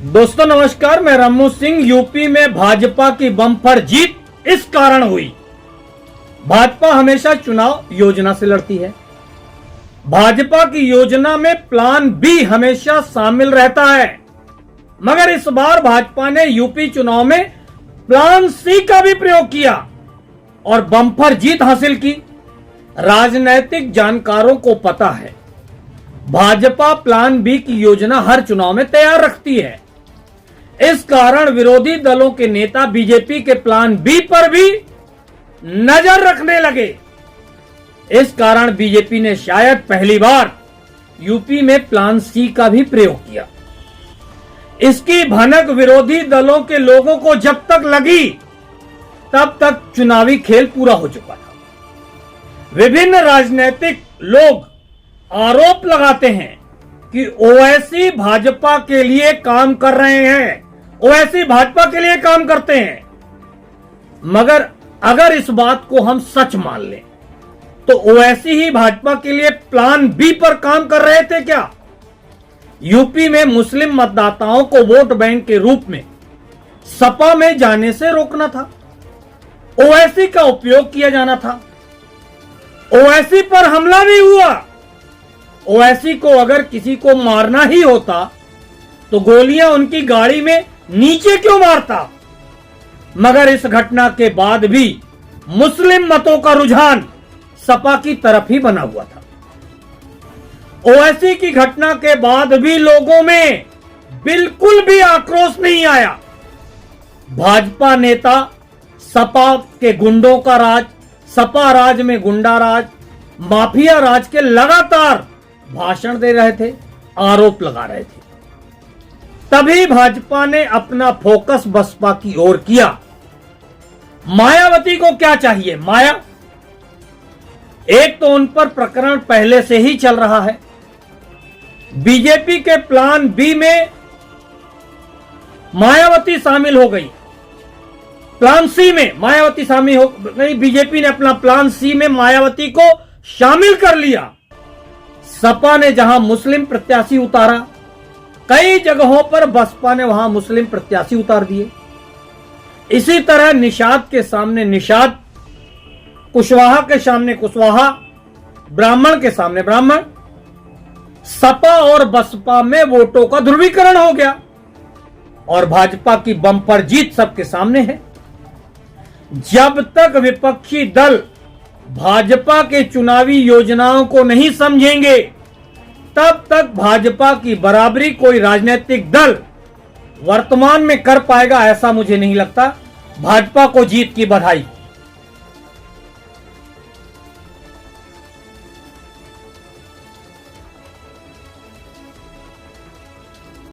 दोस्तों नमस्कार, मैं रामू सिंह। यूपी में भाजपा की बम्पर जीत इस कारण हुई। भाजपा हमेशा चुनाव योजना से लड़ती है। भाजपा की योजना में प्लान बी हमेशा शामिल रहता है, मगर इस बार भाजपा ने यूपी चुनाव में प्लान सी का भी प्रयोग किया और बम्पर जीत हासिल की। राजनीतिक जानकारों को पता है, भाजपा प्लान बी की योजना हर चुनाव में तैयार रखती है। इस कारण विरोधी दलों के नेता बीजेपी के प्लान बी पर भी नजर रखने लगे। इस कारण बीजेपी ने शायद पहली बार यूपी में प्लान सी का भी प्रयोग किया। इसकी भनक विरोधी दलों के लोगों को जब तक लगी, तब तक चुनावी खेल पूरा हो चुका था। विभिन्न राजनीतिक लोग आरोप लगाते हैं कि ओवैसी भाजपा के लिए काम कर रहे हैं, ओवैसी भाजपा के लिए काम करते हैं। मगर अगर इस बात को हम सच मान लें तो ओवैसी ही भाजपा के लिए प्लान बी पर काम कर रहे थे क्या? यूपी में मुस्लिम मतदाताओं को वोट बैंक के रूप में सपा में जाने से रोकना था, ओवैसी का उपयोग किया जाना था। ओवैसी पर हमला भी हुआ। ओवैसी को अगर किसी को मारना ही होता तो गोलियां उनकी गाड़ी में नीचे क्यों मारता? मगर इस घटना के बाद भी मुस्लिम मतों का रुझान सपा की तरफ ही बना हुआ था। ओवैसी की घटना के बाद भी लोगों में बिल्कुल भी आक्रोश नहीं आया। भाजपा नेता सपा के गुंडों का राज, सपा राज में गुंडा राज, माफिया राज के लगातार भाषण दे रहे थे, आरोप लगा रहे थे। तभी भाजपा ने अपना फोकस बसपा की ओर किया। मायावती को क्या चाहिए? माया एक तो उन पर प्रकरण पहले से ही चल रहा है। बीजेपी के प्लान बी में मायावती शामिल हो गई, प्लान सी में मायावती शामिल हो गई। बीजेपी ने अपना प्लान सी में मायावती को शामिल कर लिया। सपा ने जहां मुस्लिम प्रत्याशी उतारा, कई जगहों पर बसपा ने वहां मुस्लिम प्रत्याशी उतार दिए। इसी तरह निषाद के सामने निषाद, कुशवाहा के सामने कुशवाहा, ब्राह्मण के सामने ब्राह्मण। सपा और बसपा में वोटों का ध्रुवीकरण हो गया और भाजपा की बम्पर जीत सबके सामने है। जब तक विपक्षी दल भाजपा के चुनावी योजनाओं को नहीं समझेंगे, तब तक भाजपा की बराबरी कोई राजनीतिक दल वर्तमान में कर पाएगा, ऐसा मुझे नहीं लगता। भाजपा को जीत की बधाई।